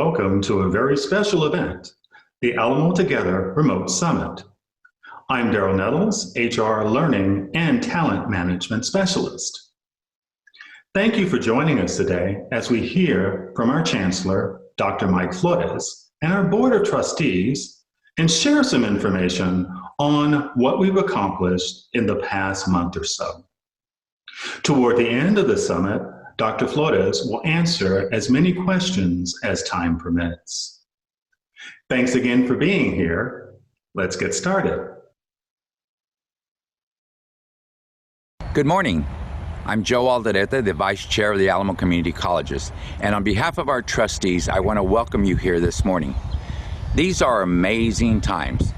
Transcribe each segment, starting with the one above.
welcome to a very special event, the Alamo Together Remote Summit. I'm Daryl Nettles, HR Learning and Talent Management Specialist. Thank you for joining us today as we hear from our Chancellor, Dr. Mike Flores, and our Board of Trustees, and share some information on what we've accomplished in the past month or so. Toward the end of the summit, Dr. Flores will answer as many questions as time permits. Thanks again for being here. Let's get started. Good morning. I'm Joe Alderete, the Vice Chair of the Alamo Community Colleges, and on behalf of our trustees, I want to welcome you here this morning. These are amazing times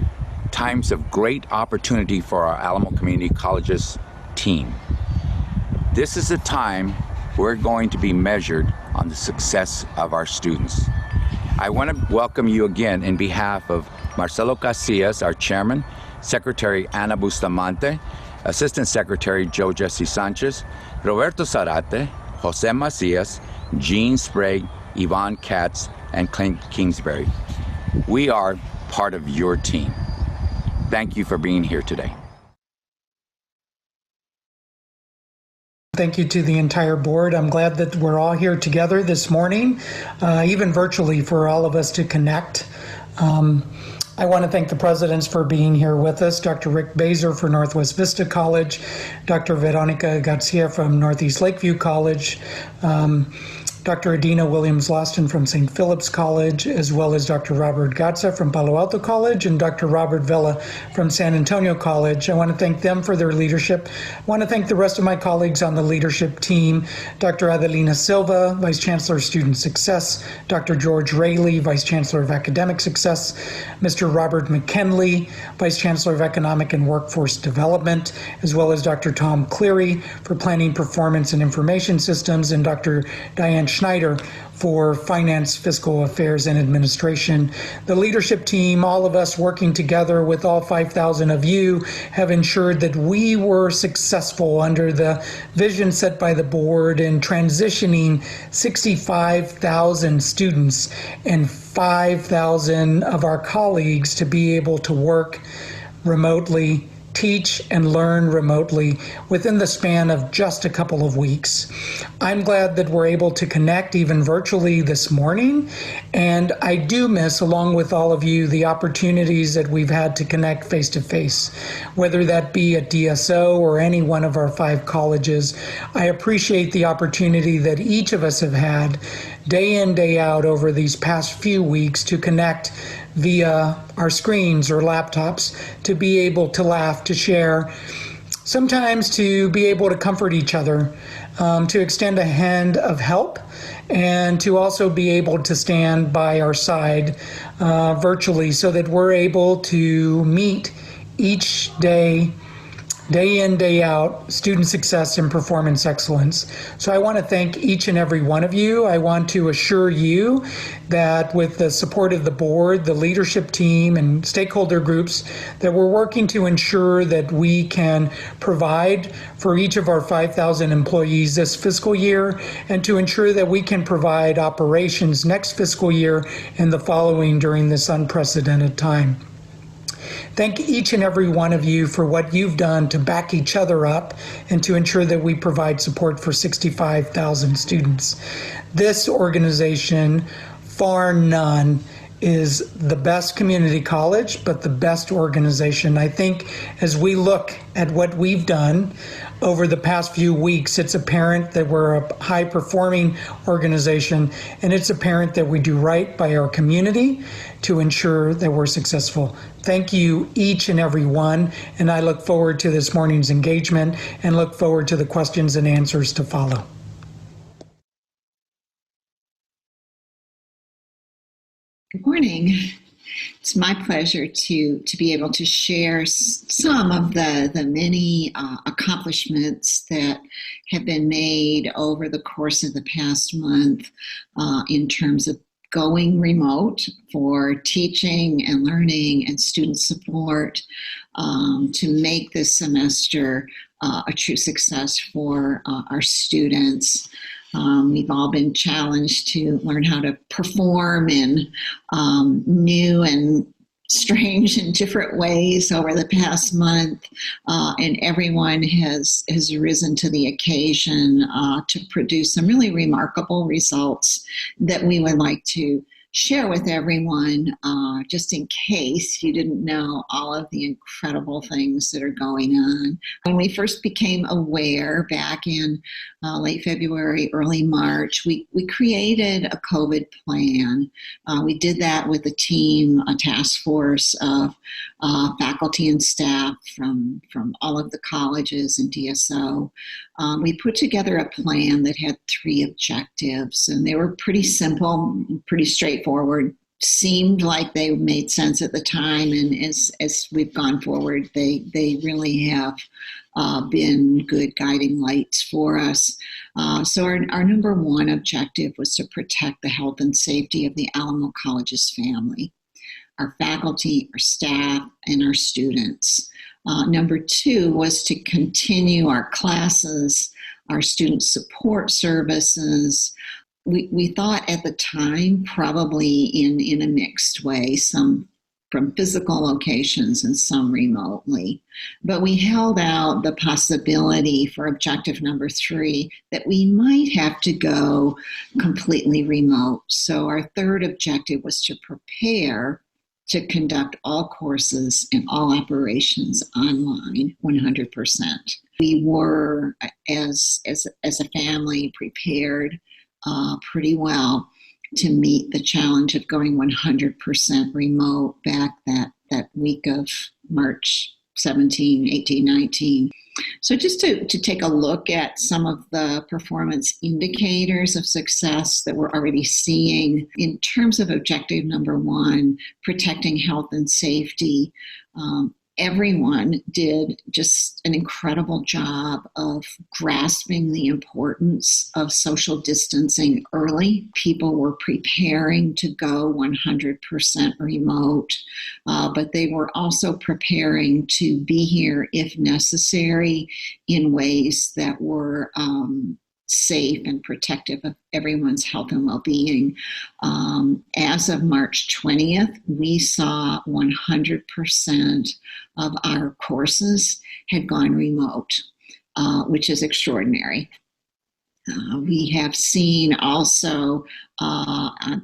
of great opportunity for our Alamo Community Colleges team. This is a time we're going to be measured on the success of our students. I want to welcome you again in behalf of Marcelo Casillas, our chairman, Secretary Ana Bustamante, Assistant Secretary Joe Jesse Sanchez, Roberto Zarate, Jose Macias, Jean Sprague, Yvonne Katz, and Clint Kingsbury. We are part of your team. Thank you for being here today. Thank you to the entire board. I'm glad that we're all here together this morning, even virtually, for all of us to connect. I want to thank the presidents for being here with us, Dr. Rick Baser for Northwest Vista College, Dr. Veronica Garcia from Northeast Lakeview College, Dr. Adina Williams-Lawston from St. Philip's College, as well as Dr. Robert Gatza from Palo Alto College and Dr. Robert Vela from San Antonio College. I want to thank them for their leadership. I want to thank the rest of my colleagues on the leadership team, Dr. Adelina Silva, Vice Chancellor of Student Success, Dr. George Raley, Vice Chancellor of Academic Success, Mr. Robert McKinley, Vice Chancellor of Economic and Workforce Development, as well as Dr. Tom Cleary for Planning, Performance, and Information Systems, and Dr. Diane Schneider for Finance, Fiscal Affairs, and Administration. The leadership team, all of us working together with all 5,000 of you, have ensured that we were successful under the vision set by the board in transitioning 65,000 students and 5,000 of our colleagues to be able to work remotely, teach and learn remotely within the span of just a couple of weeks. I'm glad that we're able to connect even virtually this morning, and I do miss, along with all of you, the opportunities that we've had to connect face-to-face, whether that be at DSO or any one of our 5 colleges. I appreciate the opportunity that each of us have had day in, day out over these past few weeks to connect via our screens or laptops, to be able to laugh, to share, sometimes to be able to comfort each other, to extend a hand of help, and to also be able to stand by our side virtually so that we're able to meet each day, day in, day out, student success and performance excellence. So I want to thank each and every one of you. I want to assure you that with the support of the board, the leadership team, and stakeholder groups, that we're working to ensure that we can provide for each of our 5,000 employees this fiscal year, and to ensure that we can provide operations next fiscal year and the following during this unprecedented time. Thank each and every one of you for what you've done to back each other up and to ensure that we provide support for 65,000 students. This organization, far none, is the best community college, but the best organization. I think as we look at what we've done over the past few weeks, it's apparent that we're a high-performing organization, and it's apparent that we do right by our community to ensure that we're successful. Thank you, each and every one, and I look forward to this morning's engagement and look forward to the questions and answers to follow. Good morning. It's my pleasure to be able to share some of the many accomplishments that have been made over the course of the past month in terms of going remote for teaching and learning and student support to make this semester a true success for our students. We've all been challenged to learn how to perform in new and strange and different ways over the past month, and everyone has risen to the occasion to produce some really remarkable results that we would like to share with everyone, just in case you didn't know all of the incredible things that are going on. When we first became aware back in late February, early March, we created a COVID plan. We did that with a team, a task force of faculty and staff from all of the colleges and DSO. We put together a plan that had 3 objectives, and they were pretty simple, pretty straightforward. Seemed like they made sense at the time, and as we've gone forward, they really have been good guiding lights for us. So our number 1 objective was to protect the health and safety of the Alamo Colleges family, our faculty, our staff, and our students. Number 2 was to continue our classes, our student support services. We thought at the time probably in a mixed way, some from physical locations and some remotely. But we held out the possibility for objective number 3 that we might have to go completely remote. So our 3rd objective was to prepare to conduct all courses and all operations online 100%. We were, as a family, prepared pretty well to meet the challenge of going 100% remote back that week of March 17, 18, 19. So just to take a look at some of the performance indicators of success that we're already seeing in terms of objective number 1, protecting health and safety. Everyone did just an incredible job of grasping the importance of social distancing early. People were preparing to go 100% remote, but they were also preparing to be here if necessary in ways that were safe and protective of everyone's health and well-being. As of March 20th, we saw 100% of our courses had gone remote, which is extraordinary. We have seen also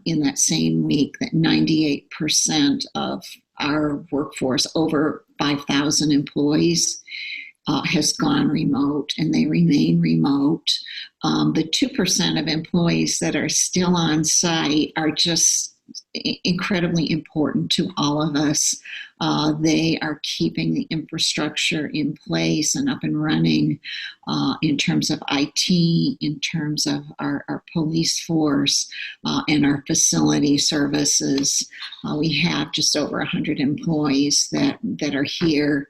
in that same week that 98% of our workforce, over 5,000 employees, has gone remote, and they remain remote. The 2% of employees that are still on site are just incredibly important to all of us. They are keeping the infrastructure in place and up and running in terms of IT, in terms of our police force, and our facility services. We have just over 100 employees that are here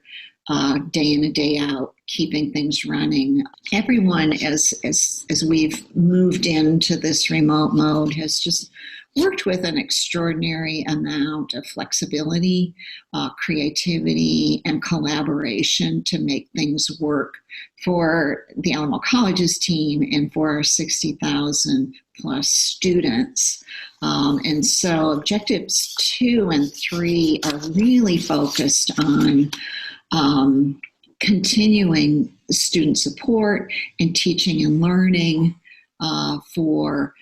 day in and day out, keeping things running. Everyone, as we've moved into this remote mode, has just worked with an extraordinary amount of flexibility, creativity, and collaboration to make things work for the Alamo Colleges team and for our 60,000 plus students. And so objectives 2 and 3 are really focused on continuing student support and teaching and learning for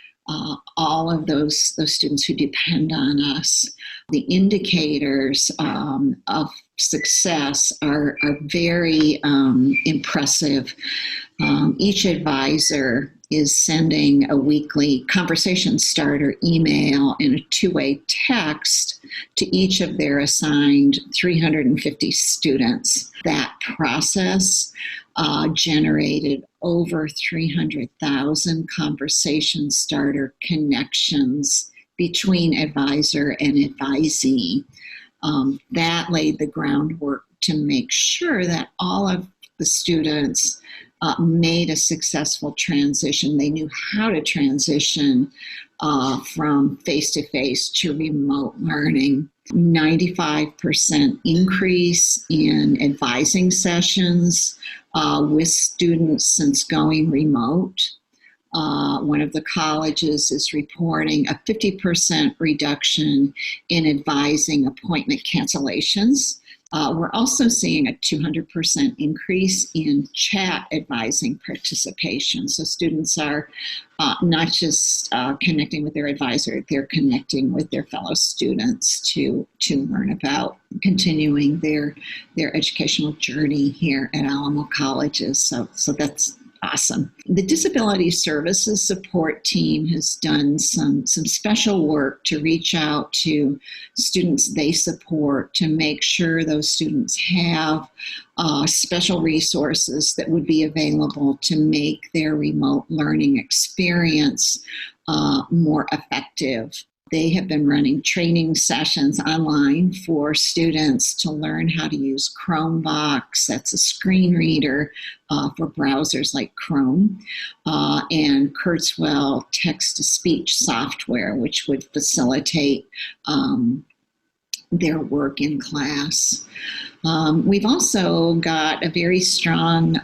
all of those students who depend on us. The indicators of success are very impressive. Each advisor is sending a weekly conversation starter email and a 2-way text to each of their assigned 350 students. That process generated over 300,000 conversation starter connections between advisor and advisee. That laid the groundwork to make sure that all of the students made a successful transition. They knew how to transition from face-to-face to remote learning. 95% increase in advising sessions with students since going remote. One of the colleges is reporting a 50% reduction in advising appointment cancellations. We're also seeing a 200% increase in chat advising participation. So students are not just connecting with their advisor, they're connecting with their fellow students to learn about continuing their educational journey here at Alamo Colleges. So that's awesome. The Disability Services Support Team has done some special work to reach out to students they support to make sure those students have special resources that would be available to make their remote learning experience more effective. They have been running training sessions online for students to learn how to use Chromebox, that's a screen reader for browsers like Chrome, and Kurzweil text-to-speech software, which would facilitate their work in class. We've also got a very strong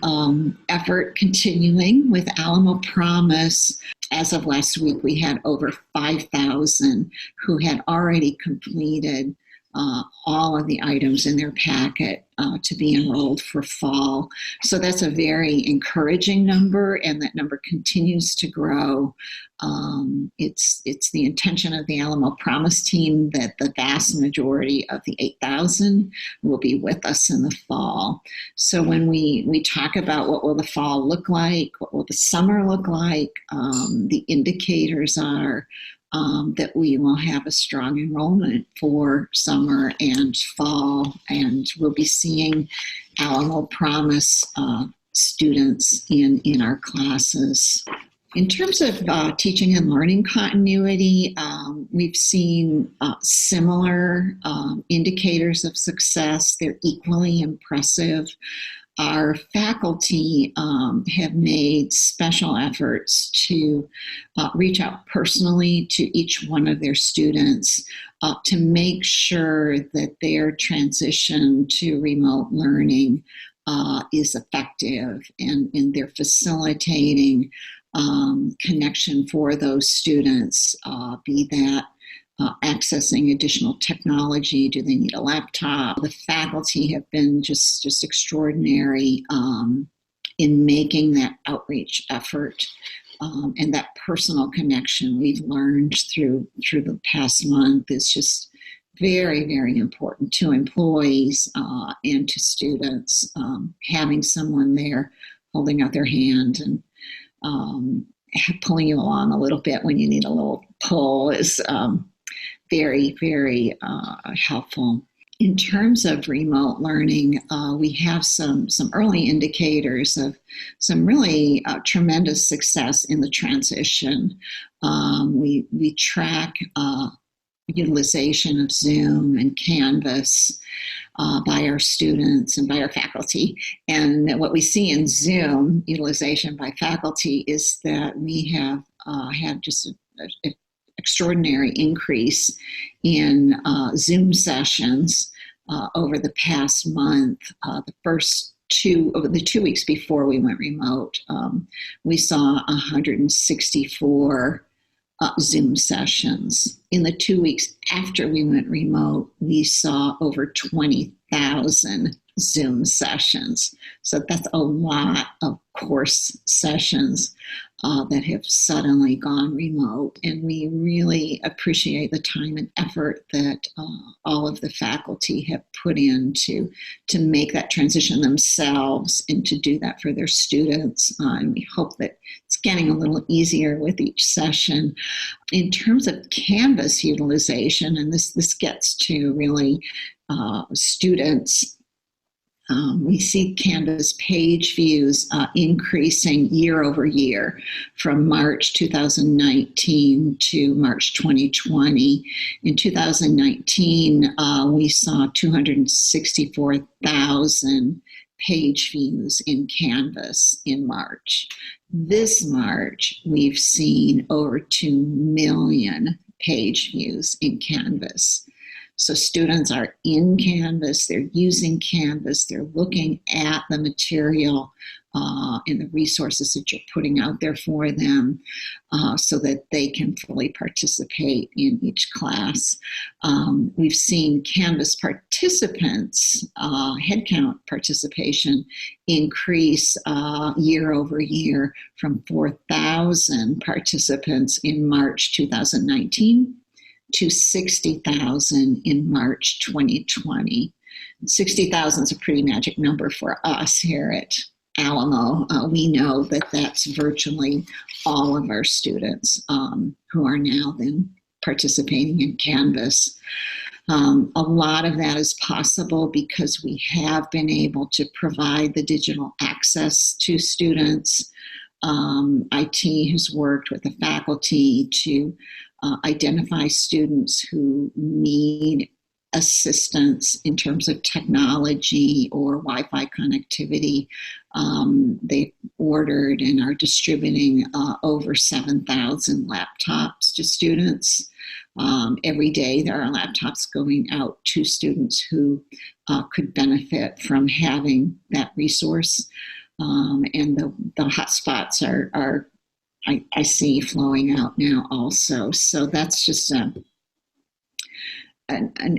effort continuing with Alamo Promise. As of last week, we had over 5,000 who had already completed all of the items in their packet to be enrolled for fall. So that's a very encouraging number, and that number continues to grow. It's the intention of the Alamo Promise team that the vast majority of the 8,000 will be with us in the fall. So when we talk about what will the fall look like, what will the summer look like, the indicators are that we will have a strong enrollment for summer and fall, and we'll be seeing Alamo Promise students in our classes. In terms of teaching and learning continuity, we've seen similar indicators of success. They're equally impressive. Our faculty have made special efforts to reach out personally to each one of their students to make sure that their transition to remote learning is effective, and they're facilitating connection for those students, be that accessing additional technology. Do they need a laptop? The faculty have been just extraordinary in making that outreach effort and that personal connection we've learned through the past month is just very, very important to employees and to students. Having someone there holding out their hand and pulling you along a little bit when you need a little pull is very, very helpful. In terms of remote learning, we have some early indicators of some really tremendous success in the transition. We track utilization of Zoom and Canvas by our students and by our faculty. And what we see in Zoom utilization by faculty is that we have had just an extraordinary increase in Zoom sessions over the past month. Over the 2 weeks before we went remote, we saw 164 Zoom sessions. In the 2 weeks after we went remote, we saw over 20,000 Zoom sessions. So that's a lot of course sessions that have suddenly gone remote. And we really appreciate the time and effort that all of the faculty have put in to make that transition themselves and to do that for their students. And we hope that it's getting a little easier with each session. In terms of Canvas utilization, and this gets to really students, we see Canvas page views increasing year over year from March 2019 to March 2020. In 2019, we saw 264,000 page views in Canvas in March. This March, we've seen over 2 million page views in Canvas. So students are in Canvas, they're using Canvas, they're looking at the material and the resources that you're putting out there for them so that they can fully participate in each class. We've seen Canvas participants, headcount participation, increase year over year from 4,000 participants in March 2019 to 60,000 in March 2020. 60,000 is a pretty magic number for us here at Alamo. We know that that's virtually all of our students who are now then participating in Canvas. A lot of that is possible because we have been able to provide the digital access to students. IT has worked with the faculty to identify students who need assistance in terms of technology or Wi-Fi connectivity. They ordered and are distributing over 7,000 laptops to students. Every day there are laptops going out to students who could benefit from having that resource. And the hotspots are I see flowing out now also. So that's just an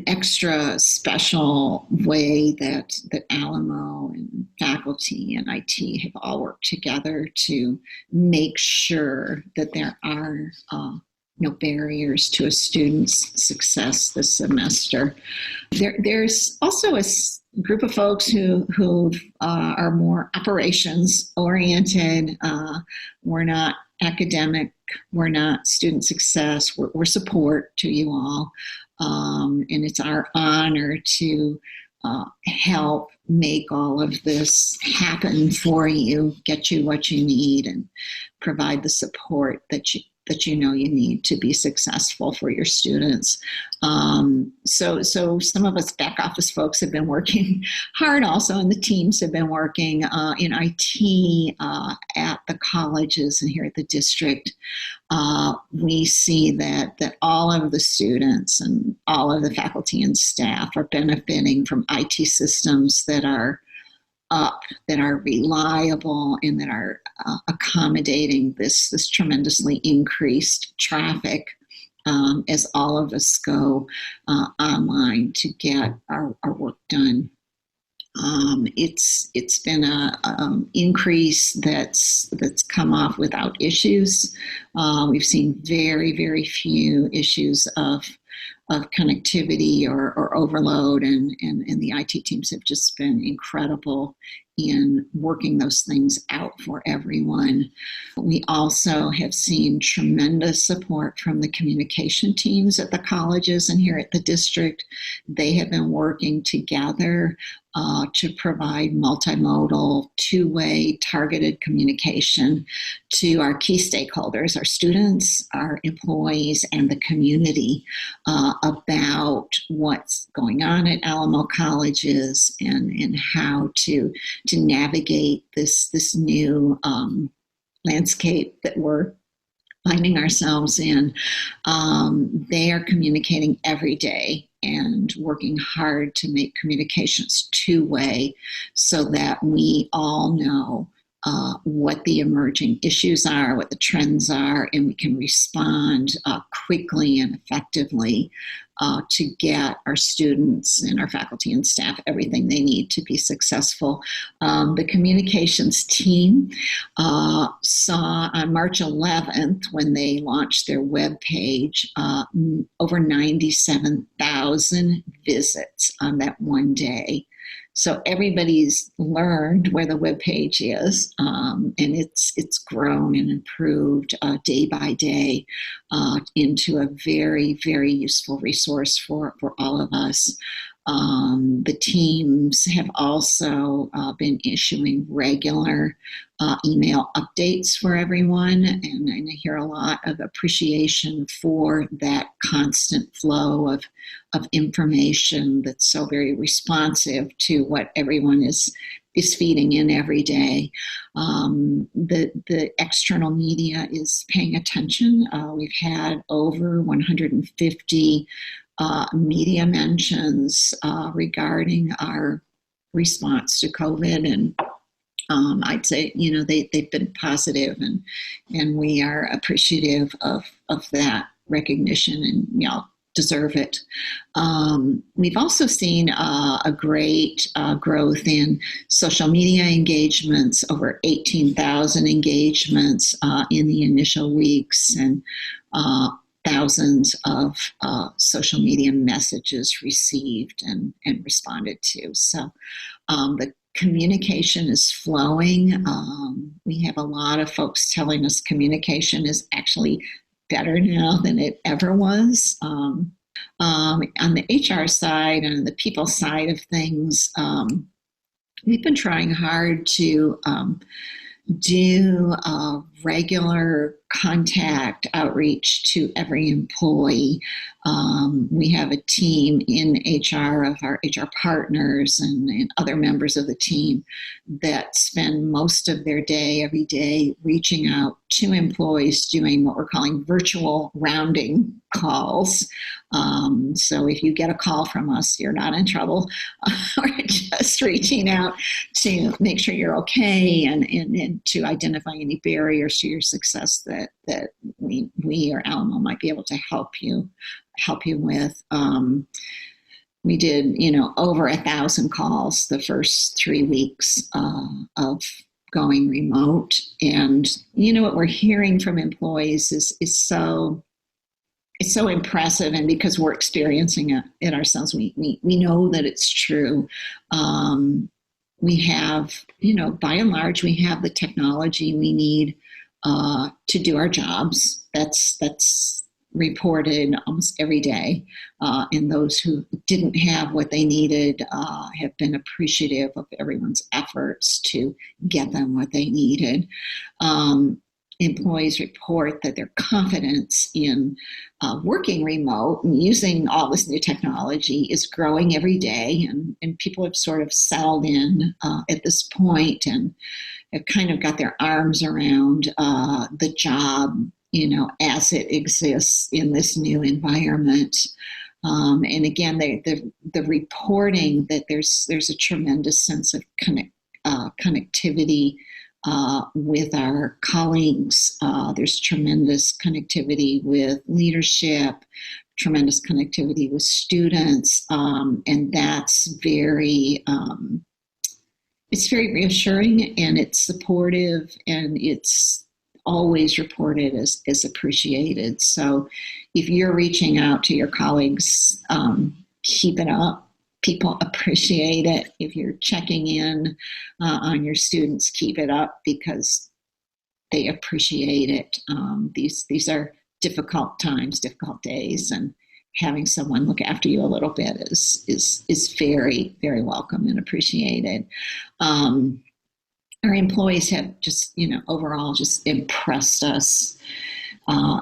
extra special way that Alamo and faculty and IT have all worked together to make sure that there are no barriers to a student's success this semester. There's also a group of folks who are more operations oriented. We're not academic, we're not student success, we're support to you all. And it's our honor to help make all of this happen for you, get you what you need, and provide the support that you know you need to be successful for your students. So some of us back office folks have been working hard also, and the teams have been working in IT at the colleges and here at the district. We see that all of the students and all of the faculty and staff are benefiting from IT systems that are up, that are reliable, and that are accommodating this tremendously increased traffic as all of us go online to get our work done. It's been a increase that's come off without issues. We've seen very, very few issues of connectivity or overload, and the IT teams have just been incredible in working those things out for everyone. We also have seen tremendous support from the communication teams at the colleges and here at the district. They have been working together to provide multimodal, two-way targeted communication to our key stakeholders, our students, our employees, and the community about what's going on at Alamo colleges and how to navigate this new landscape that we're finding ourselves in. They are communicating every day and working hard to make communications two-way so that we all know what the emerging issues are, what the trends are, and we can respond quickly and effectively to get our students and our faculty and staff everything they need to be successful. The communications team saw on March 11th, when they launched their webpage, over 97,000 visits on that one day. So everybody's learned where the webpage is, and it's grown and improved day by day into a very, very useful resource for all of us. The teams have also been issuing regular email updates for everyone, and I hear a lot of appreciation for that constant flow of information that's so very responsive to what everyone is feeding in every day. The external media is paying attention. We've had over 150 media mentions regarding our response to COVID, and I'd say, they've been positive, and we are appreciative of that recognition, and deserve it. We've also seen a great growth in social media engagements, over 18,000 engagements in the initial weeks, and thousands of social media messages received and responded to. So the communication is flowing. We have a lot of folks telling us communication is actually better now than it ever was. On the HR side and the people side of things, we've been trying hard to do regular contact outreach to every employee. We have a team in HR of our HR partners and other members of the team that spend most of their day, every day, reaching out to employees, doing what we're calling virtual rounding calls. So if you get a call from us, you're not in trouble. We're just reaching out to make sure you're okay, and to identify any barriers to your success that we or Alamo might be able to help you with. We did, over 1,000 calls the first 3 weeks of going remote, and what we're hearing from employees is so impressive, and because we're experiencing it ourselves, we know that it's true. We have, by and large, we have the technology we need to do our jobs. That's reported almost every day. And those who didn't have what they needed have been appreciative of everyone's efforts to get them what they needed. Employees report that their confidence in working remote and using all this new technology is growing every day, and people have sort of settled in at this point and have kind of got their arms around the job, as it exists in this new environment. And again, the reporting that there's a tremendous sense of connectivity with our colleagues. There's tremendous connectivity with leadership, tremendous connectivity with students, and that's it's very reassuring, and it's supportive, and it's always reported as appreciated. So if you're reaching out to your colleagues, keep it up. People appreciate it. If you're checking in on your students, keep it up, because they appreciate it. These are difficult times, difficult days, and having someone look after you a little bit is very, very welcome and appreciated. Our employees have just, overall just impressed us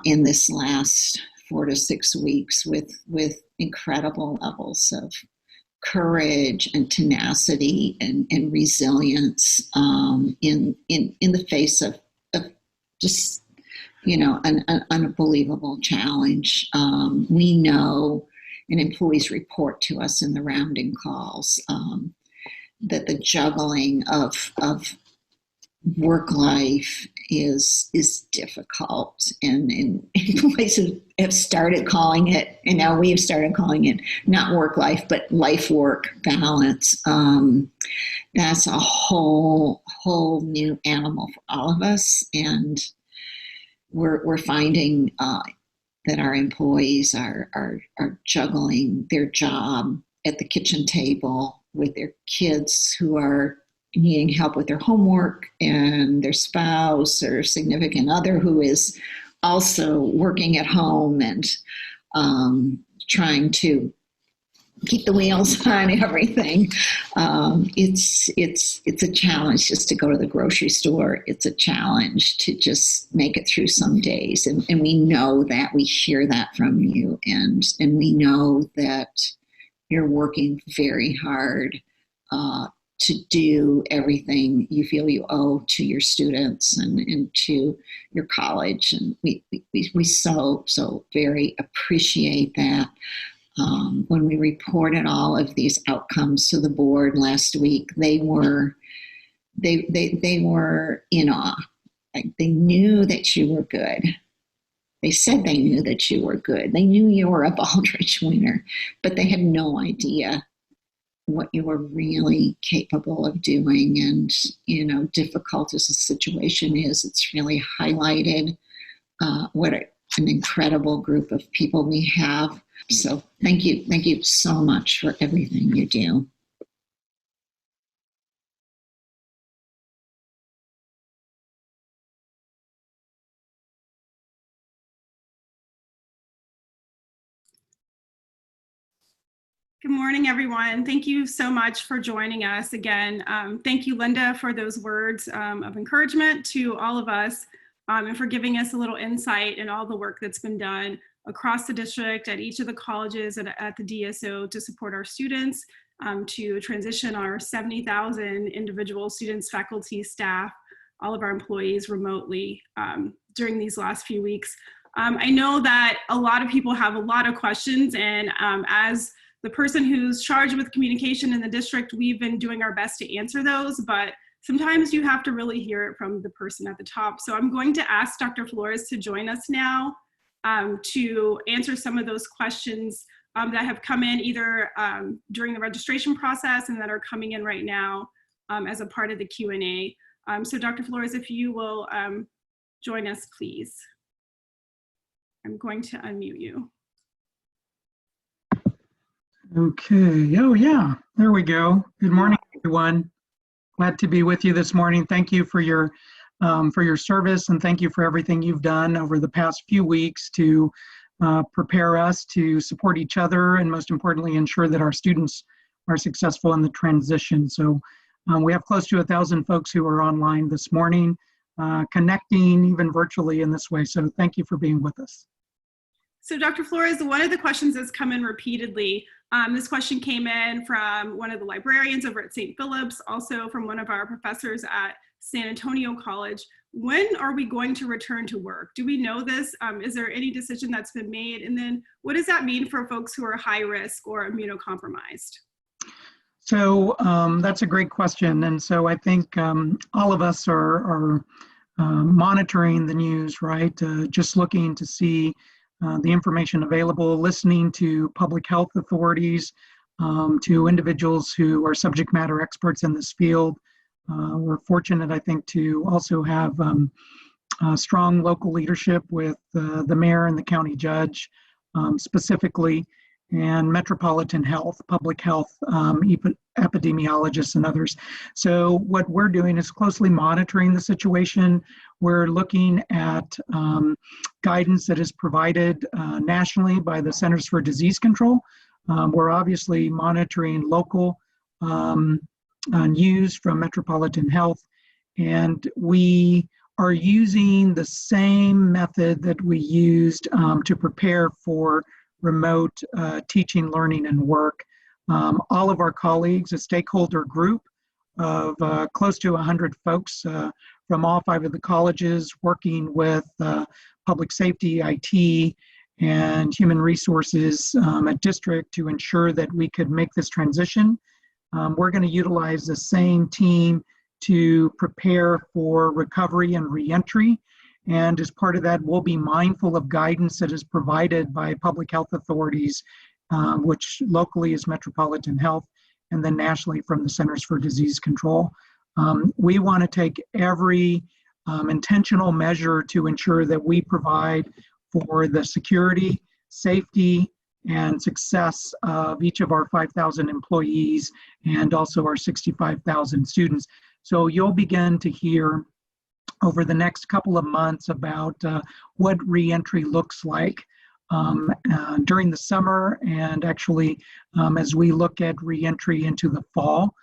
in this last 4 to 6 weeks with incredible levels of courage and tenacity and resilience in the face of just, an unbelievable challenge. We know, and employees report to us in the rounding calls, that the juggling of work life is difficult, and employees have started calling it, and now we've started calling it not work life, but life work balance. That's a whole new animal for all of us, and we're finding that our employees are juggling their job at the kitchen table with their kids who are needing help with their homework, and their spouse or significant other who is also working at home and trying to keep the wheels on everything. It's a challenge just to go to the grocery store. It's a challenge to just make it through some days. And we know that, we hear that from you, and we know that you're working very hard to do everything you feel you owe to your students and to your college. And we so very appreciate that. When we reported all of these outcomes to the board last week, they were in awe. They knew that you were good. They said they knew that you were good. They knew you were a Baldrige winner, but they had no idea what you were really capable of doing. And, difficult as the situation is, it's really highlighted what an incredible group of people we have. So thank you. Thank you so much for everything you do. Good morning, everyone. Thank you so much for joining us again. Thank you, Linda, for those words of encouragement to all of us and for giving us a little insight in all the work that's been done across the district at each of the colleges and at the DSO to support our students, to transition our 70,000 individual students, faculty, staff, all of our employees remotely during these last few weeks. I know that a lot of people have a lot of questions, and as the person who's charged with communication in the district, we've been doing our best to answer those, but sometimes you have to really hear it from the person at the top. So I'm going to ask Dr. Flores to join us now to answer some of those questions that have come in either during the registration process and that are coming in right now as a part of the Q&A. So Dr. Flores, if you will join us, please. I'm going to unmute you. Okay. Oh, yeah. There we go. Good morning, everyone. Glad to be with you this morning. Thank you for your service, and thank you for everything you've done over the past few weeks to prepare us to support each other, and most importantly, ensure that our students are successful in the transition. So we have close to 1,000 folks who are online this morning, connecting even virtually in this way. So thank you for being with us. So Dr. Flores, one of the questions that's come in repeatedly, this question came in from one of the librarians over at St. Philip's, also from one of our professors at San Antonio College. When are we going to return to work? Do we know this? Is there any decision that's been made? And then what does that mean for folks who are high risk or immunocompromised? So that's a great question. And so I think all of us are monitoring the news, right? Just looking to see the information available, listening to public health authorities, to individuals who are subject matter experts in this field. We're fortunate, I think, to also have strong local leadership with the mayor and the county judge specifically, and metropolitan health, public health, epidemiologists and others. So what we're doing is closely monitoring the situation. We're looking at guidance that is provided nationally by the Centers for Disease Control. We're obviously monitoring local news from metropolitan health, and we are using the same method that we used to prepare for remote teaching, learning, and work. All of our colleagues, a stakeholder group of close to 100 folks from all 5 of the colleges, working with public safety, IT, and human resources at district to ensure that we could make this transition. We're going to utilize the same team to prepare for recovery and reentry. And as part of that, we'll be mindful of guidance that is provided by public health authorities, which locally is Metropolitan Health, and then nationally from the Centers for Disease Control. We want to take every intentional measure to ensure that we provide for the security, safety, and success of each of our 5,000 employees and also our 65,000 students. So you'll begin to hear over the next couple of months about what reentry looks like during the summer, and actually as we look at reentry into the fall.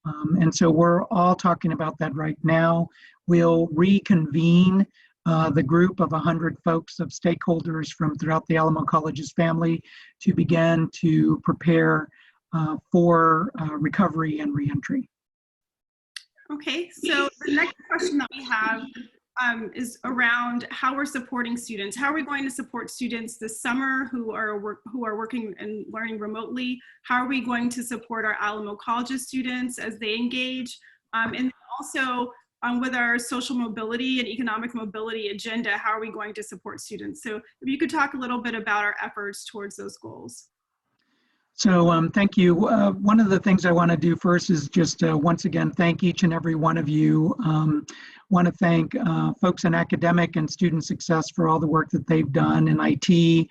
And so we're all talking about that right now. We'll reconvene the group of 100 folks of stakeholders from throughout the Alamo Colleges family to begin to prepare for recovery and reentry. Okay, so the next question that we have is around how we're supporting students. How are we going to support students this summer who are working and learning remotely? How are we going to support our Alamo Colleges students as they engage? And also with our social mobility and economic mobility agenda, how are we going to support students? So if you could talk a little bit about our efforts towards those goals. So thank you. One of the things I want to do first is just once again thank each and every one of you. Want to thank folks in academic and student success for all the work that they've done in IT.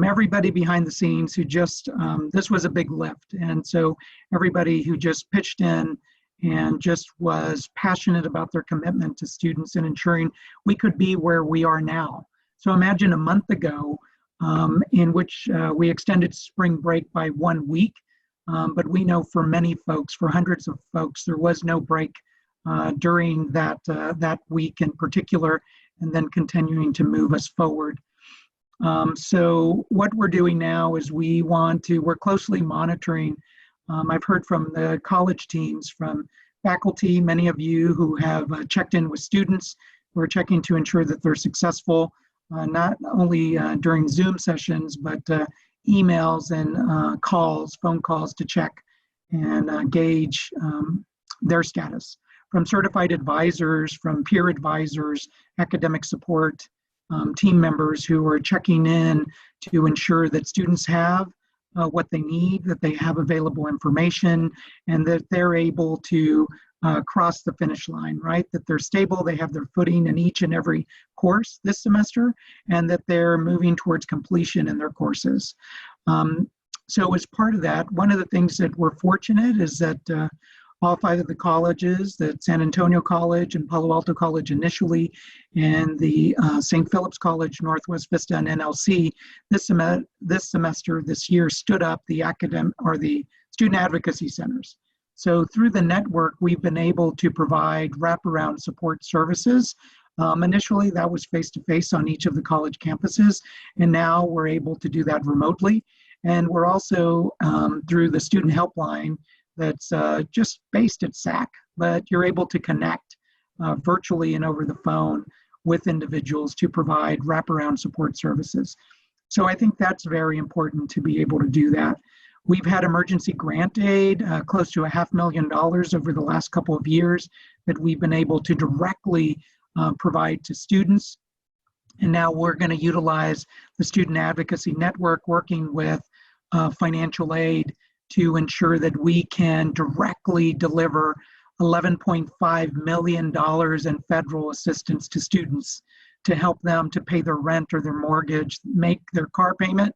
Everybody behind the scenes who just, this was a big lift. And so everybody who just pitched in and just was passionate about their commitment to students and ensuring we could be where we are now. So imagine a month ago, in which we extended spring break by 1 week. But we know for many folks, for hundreds of folks, there was no break during that week in particular, and then continuing to move us forward. So what we're doing now is we're closely monitoring. I've heard from the college teams, from faculty, many of you who have checked in with students, who are checking to ensure that they're successful. Not only during Zoom sessions, but emails and phone calls to check and gauge their status. From certified advisors, from peer advisors, academic support, team members who are checking in to ensure that students have what they need, that they have available information, and that they're able to cross the finish line, right? That they're stable, they have their footing in each and every course this semester, and that they're moving towards completion in their courses. So as part of that, one of the things that we're fortunate is that all 5 of the colleges, that San Antonio College and Palo Alto College initially, and the St. Philip's College, Northwest Vista, and NLC, this year stood up the student advocacy centers. So through the network, we've been able to provide wraparound support services. Initially, that was face-to-face on each of the college campuses, and now we're able to do that remotely. And we're also, through the student helpline that's just based at SAC, but you're able to connect virtually and over the phone with individuals to provide wraparound support services. So I think that's very important to be able to do that. We've had emergency grant aid, close to $500,000 over the last couple of years that we've been able to directly provide to students. And now we're going to utilize the Student Advocacy Network, working with financial aid to ensure that we can directly deliver $11.5 million in federal assistance to students to help them to pay their rent or their mortgage, make their car payment,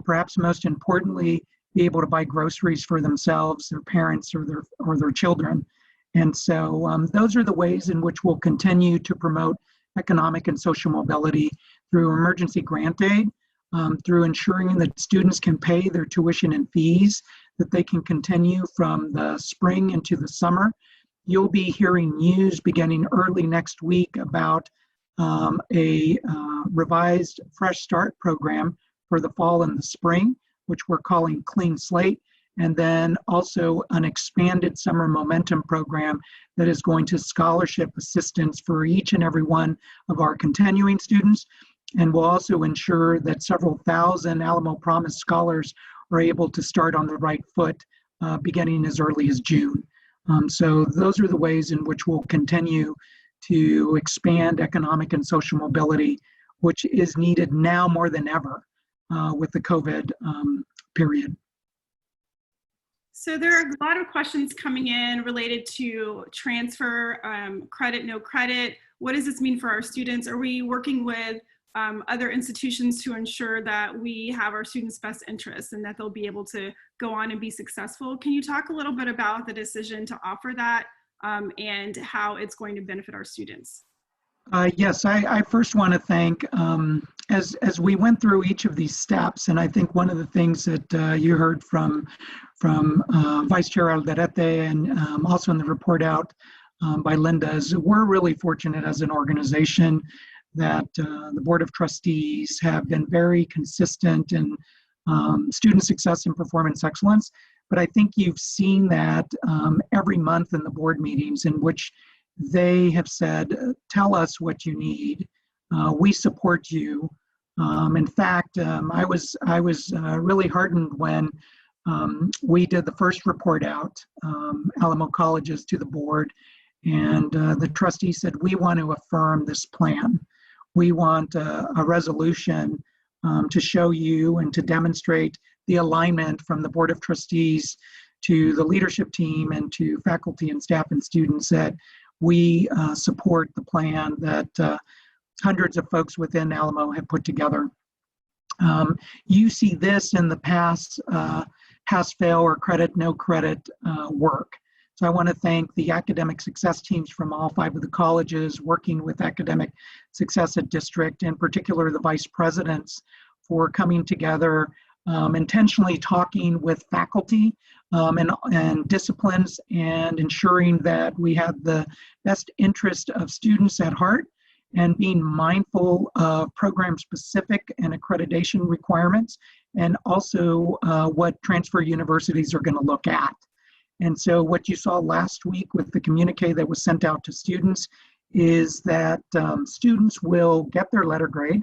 perhaps most importantly, be able to buy groceries for themselves, their parents, or their children. And so those are the ways in which we'll continue to promote economic and social mobility through emergency grant aid, through ensuring that students can pay their tuition and fees, that they can continue from the spring into the summer. You'll be hearing news beginning early next week about a revised Fresh Start program for the fall and the spring, which we're calling Clean Slate, and then also an expanded summer momentum program that is going to scholarship assistance for each and every one of our continuing students, and will also ensure that several thousand Alamo Promise scholars are able to start on the right foot beginning as early as June. So those are the ways in which we'll continue to expand economic and social mobility, which is needed now more than ever with the COVID period. So there are a lot of questions coming in related to transfer, credit, no credit. What does this mean for our students? Are we working with other institutions to ensure that we have our students' best interests and that they'll be able to go on and be successful? Can you talk a little bit about the decision to offer that and how it's going to benefit our students? Yes, I first want to thank, as we went through each of these steps, and I think one of the things that you heard from Vice Chair Alderete and also in the report out by Linda is we're really fortunate as an organization that the Board of Trustees have been very consistent in student success and performance excellence. But I think you've seen that every month in the board meetings in which they have said, tell us what you need. We support you. In fact, I was really heartened when we did the first report out, Alamo Colleges, to the board, and the trustee said, we want to affirm this plan. We want a resolution to show you and to demonstrate the alignment from the Board of Trustees to the leadership team and to faculty and staff and students that we support the plan that hundreds of folks within Alamo have put together. You see this in the pass-fail or credit, no credit work. So I want to thank the academic success teams from all 5 of the colleges working with academic success at district, in particular the vice presidents, for coming together, intentionally talking with faculty and disciplines, and ensuring that we had the best interest of students at heart, and being mindful of program-specific and accreditation requirements, and also what transfer universities are going to look at. And so what you saw last week with the communique that was sent out to students is that students will get their letter grade,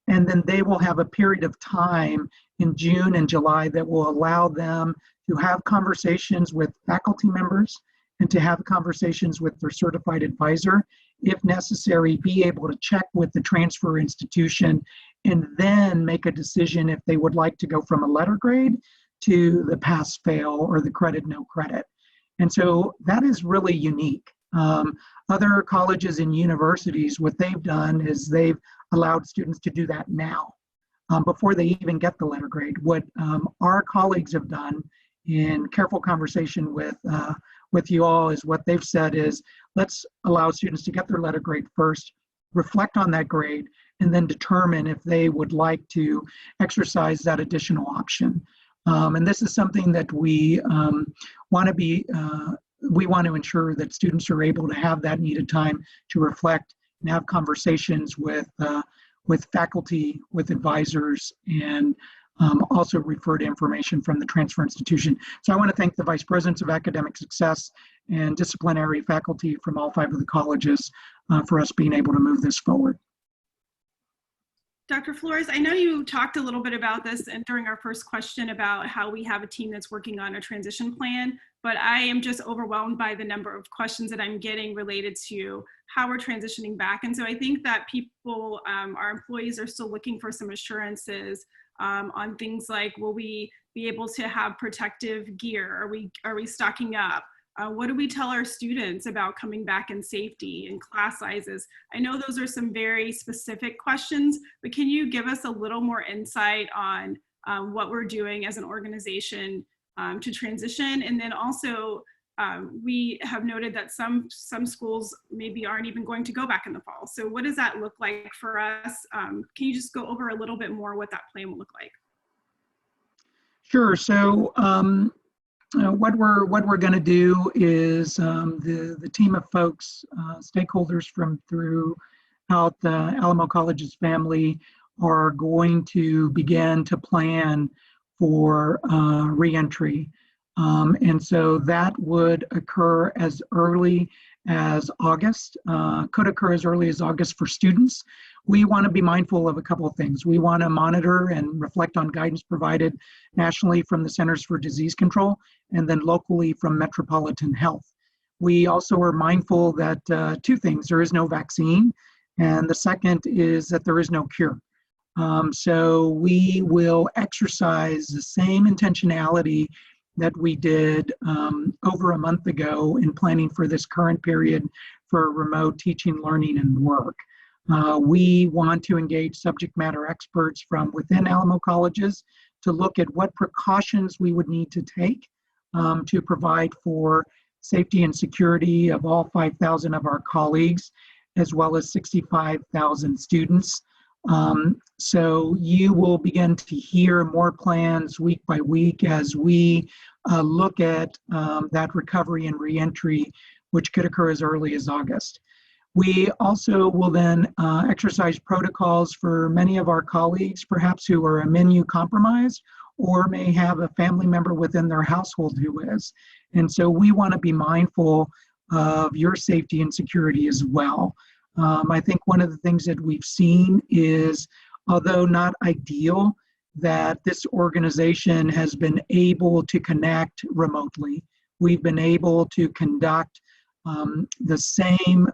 and then they will have a period of time in June and July that will allow them to have conversations with faculty members and to have conversations with their certified advisor. If necessary, be able to check with the transfer institution and then make a decision if they would like to go from a letter grade to the pass-fail or the credit, no credit. And so that is really unique. Other colleges and universities, what they've done is they've allowed students to do that now, before they even get the letter grade. What our colleagues have done in careful conversation with you all is what they've said is, let's allow students to get their letter grade first, reflect on that grade, and then determine if they would like to exercise that additional option. And this is something that we want to ensure that students are able to have that needed time to reflect and have conversations with faculty, with advisors, and also refer to information from the transfer institution. So I want to thank the vice presidents of academic success and disciplinary faculty from all 5 of the colleges for us being able to move this forward. Dr. Flores, I know you talked a little bit about this and during our first question about how we have a team that's working on a transition plan, but I am just overwhelmed by the number of questions that I'm getting related to how we're transitioning back. And so I think that people, our employees, are still looking for some assurances on things like, will we be able to have protective gear? Are we stocking up? What do we tell our students about coming back in safety and class sizes? I know those are some very specific questions, but can you give us a little more insight on what we're doing as an organization to transition? And then also, we have noted that some schools maybe aren't even going to go back in the fall. So what does that look like for us? Can you just go over a little bit more what that plan will look like? Sure. So what we're going to do is the team of folks, stakeholders from throughout the Alamo Colleges family are going to begin to plan for reentry. And so that would occur as early as August, could occur as early as August for students. We want to be mindful of a couple of things. We want to monitor and reflect on guidance provided nationally from the Centers for Disease Control and then locally from Metropolitan Health. We also are mindful that 2 things: there is no vaccine, and the second is that there is no cure. So we will exercise the same intentionality that we did over a month ago in planning for this current period for remote teaching, learning, and work. We want to engage subject matter experts from within Alamo Colleges to look at what precautions we would need to take to provide for safety and security of all 5,000 of our colleagues, as well as 65,000 students. So you will begin to hear more plans week by week as we look at that recovery and reentry, which could occur as early as August. We also will then exercise protocols for many of our colleagues, perhaps who are immunocompromised or may have a family member within their household who is. And so we want to be mindful of your safety and security as well. I think one of the things that we've seen is, although not ideal, that this organization has been able to connect remotely. We've been able to conduct the same,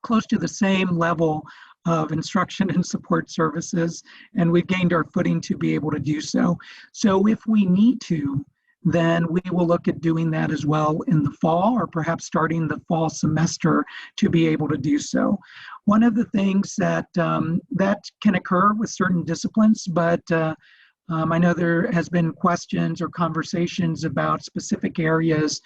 close to the same level of instruction and support services, and we've gained our footing to be able to do so. So if we need to, then we will look at doing that as well in the fall, or perhaps starting the fall semester to be able to do so. One of the things that that can occur with certain disciplines, but I know there has been questions or conversations about specific areas,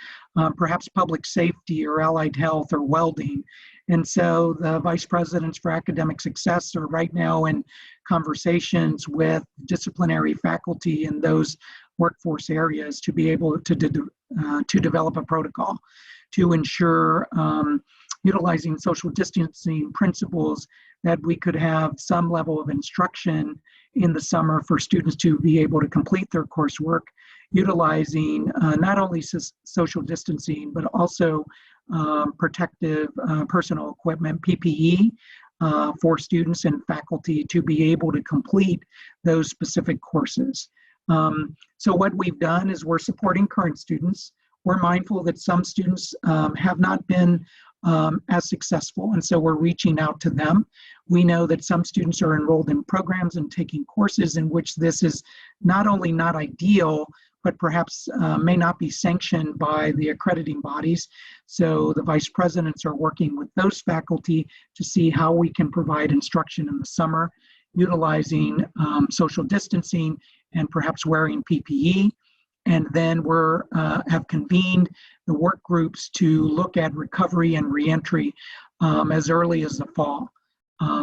perhaps public safety or allied health or welding. And so the vice presidents for academic success are right now in conversations with disciplinary faculty in those workforce areas to be able to develop a protocol to ensure utilizing social distancing principles that we could have some level of instruction in the summer for students to be able to complete their coursework, utilizing not only social distancing, but also protective personal equipment, PPE, for students and faculty to be able to complete those specific courses. So what we've done is we're supporting current students. We're mindful that some students have not been as successful, and so we're reaching out to them. We know that some students are enrolled in programs and taking courses in which this is not only not ideal, but perhaps may not be sanctioned by the accrediting bodies. So the vice presidents are working with those faculty to see how we can provide instruction in the summer, utilizing social distancing and perhaps wearing PPE. And then we're have convened the work groups to look at recovery and reentry as early as the fall.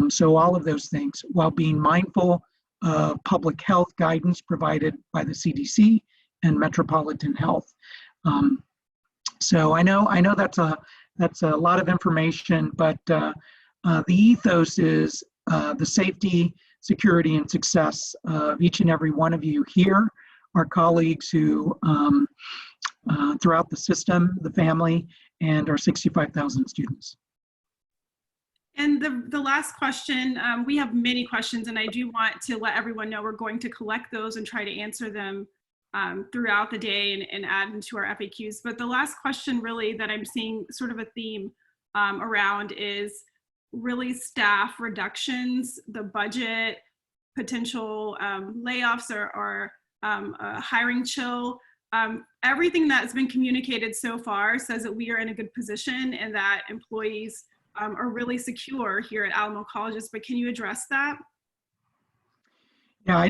So all of those things, while being mindful of public health guidance provided by the CDC and Metropolitan Health. So I know that's a lot of information, but the ethos is the safety, security, and success of each and every one of you here, our colleagues who throughout the system, the family, and our 65,000 students. And the last question, we have many questions, and I do want to let everyone know we're going to collect those and try to answer them throughout the day and add into our FAQs. But the last question really that I'm seeing sort of a theme around is really staff reductions, the budget, potential layoffs or a hiring chill. Everything that's been communicated so far says that we are in a good position and that employees are really secure here at Alamo Colleges, but can you address that? Yeah, I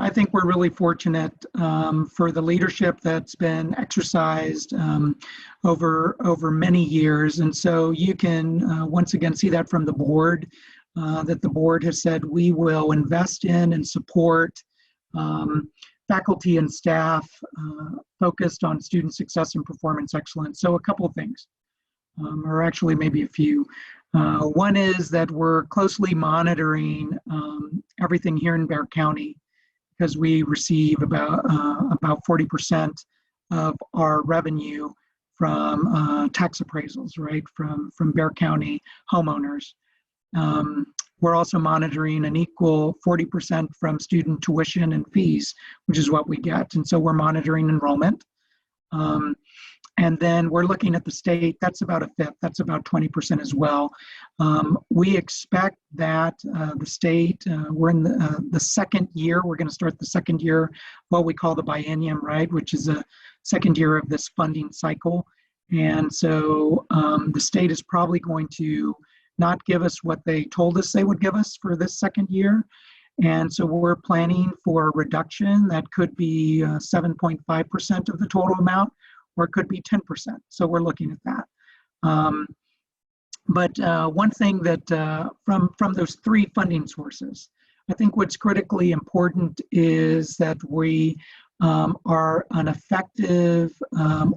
think we're really fortunate for the leadership that's been exercised over many years. And so you can once again see that from the board, that the board has said we will invest in and support faculty and staff focused on student success and performance excellence. So a couple of things, or actually maybe a few. One is that we're closely monitoring everything here in Bexar County, because we receive about 40% of our revenue from tax appraisals, right, from Bexar County homeowners. We're also monitoring an equal 40% from student tuition and fees, which is what we get. And so we're monitoring enrollment. And then we're looking at the state, that's about a fifth, that's about 20% as well. We expect that the state, we're in the second year, we're gonna start the second year, what we call the biennium, right, which is a second year of this funding cycle. And so the state is probably going to not give us what they told us they would give us for this second year. And so we're planning for a reduction that could be 7.5% of the total amount, or it could be 10%. So we're looking at that. But one thing that from those three funding sources, I think what's critically important is that we are an effective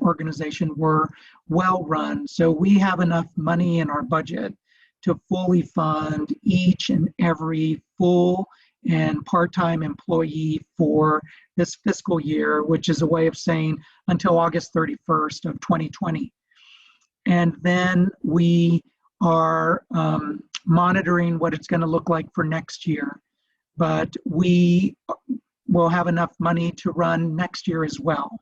organization. We're well run. So we have enough money in our budget to fully fund each and every full and part-time employee for this fiscal year, which is a way of saying until August 31st of 2020. And then we are monitoring what it's going to look like for next year. But we will have enough money to run next year as well.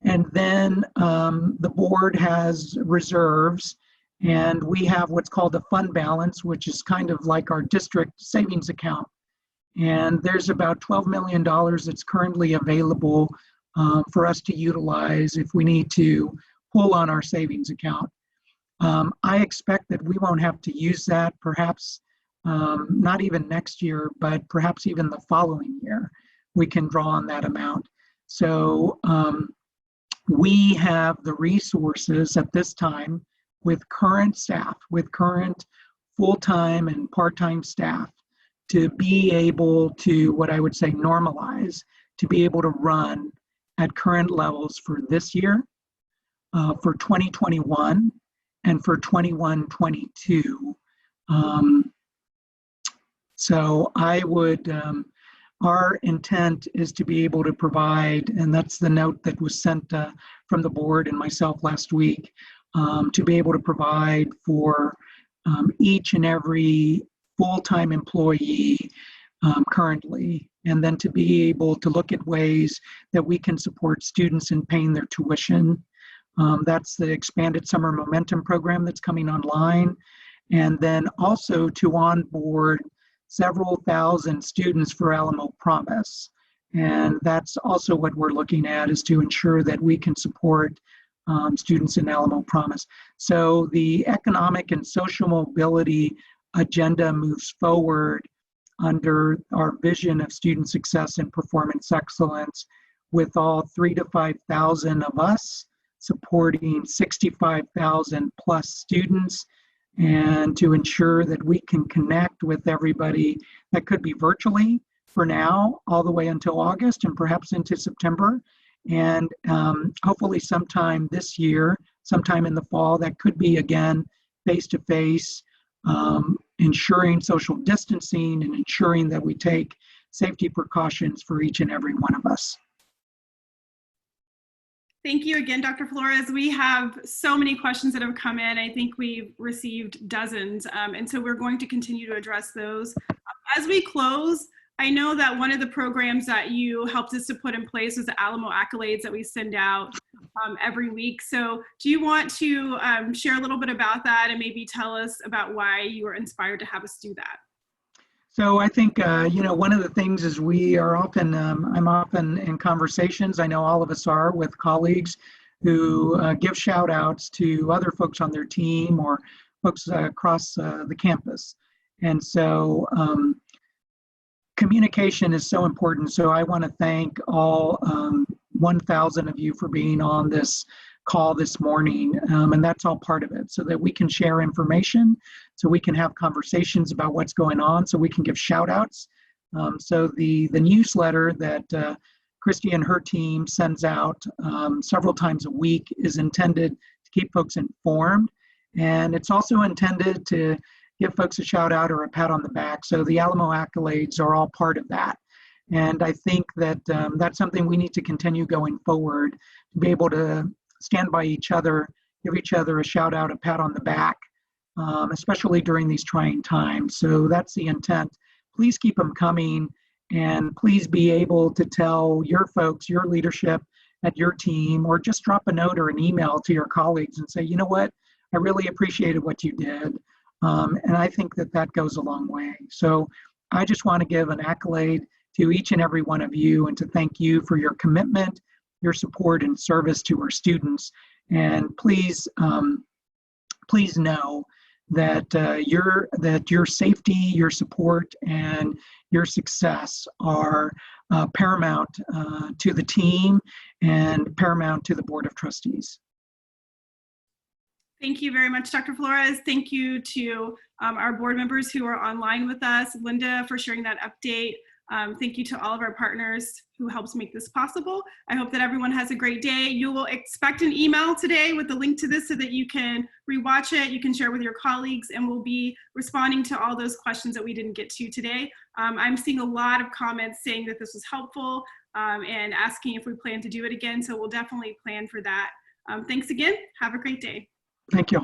And then the board has reserves, and we have what's called a fund balance, which is kind of like our district savings account. And there's about $12 million that's currently available for us to utilize if we need to pull on our savings account. I expect that we won't have to use that, perhaps not even next year, but perhaps even the following year, we can draw on that amount. So we have the resources at this time with current staff, with current full-time and part-time staff, to be able to, what I would say, normalize, to be able to run at current levels for this year, for 2021, and for 21-22. So I would, our intent is to be able to provide, and that's the note that was sent from the board and myself last week, to be able to provide for each and every full-time employee currently, and then to be able to look at ways that we can support students in paying their tuition. That's the expanded summer momentum program that's coming online. And then also to onboard several thousand students for Alamo Promise. And that's also what we're looking at, is to ensure that we can support students in Alamo Promise. So the economic and social mobility agenda moves forward under our vision of student success and performance excellence, with all 3,000 to 5,000 of us supporting 65,000 plus students, and to ensure that we can connect with everybody that could be virtually for now, all the way until August and perhaps into September. And hopefully sometime this year, sometime in the fall, that could be again face-to-face, ensuring social distancing and ensuring that we take safety precautions for each and every one of us. Thank you again, Dr. Flores. We have so many questions that have come in. I think we've received dozens, and so we're going to continue to address those. As we close, I know that one of the programs that you helped us to put in place was the Alamo Accolades that we send out every week. So do you want to share a little bit about that and maybe tell us about why you were inspired to have us do that? So I think, one of the things is we are often, I'm often in conversations, I know all of us are, with colleagues who give shout outs to other folks on their team or folks across the campus. And so communication is so important. So I want to thank all 1,000 of you for being on this call this morning, and that's all part of it, so that we can share information, so we can have conversations about what's going on, so we can give shout outs. So the newsletter that Christy and her team sends out several times a week is intended to keep folks informed, and it's also intended to give folks a shout out or a pat on the back. So the Alamo Accolades are all part of that. And I think that that's something we need to continue going forward, to be able to stand by each other, give each other a shout out, a pat on the back, especially during these trying times. So that's the intent. Please keep them coming, and please be able to tell your folks, your leadership at your team, or just drop a note or an email to your colleagues and say, you know what, I really appreciated what you did. And I think that that goes a long way. So I just want to give an accolade to each and every one of you, and to thank you for your commitment, your support and service to our students. And please, please know that your safety, your support, and your success are paramount to the team and paramount to the Board of Trustees. Thank you very much, Dr. Flores. Thank you to our board members who are online with us, Linda for sharing that update, Thank you to all of our partners who helps make this possible. I hope that everyone has a great day. You will expect an email today with the link to this so that you can rewatch it, you can share with your colleagues, and we'll be responding to all those questions that we didn't get to today. I'm seeing a lot of comments saying that this was helpful and asking if we plan to do it again, so we'll definitely plan for that. Thanks again. Have a great day. Thank you.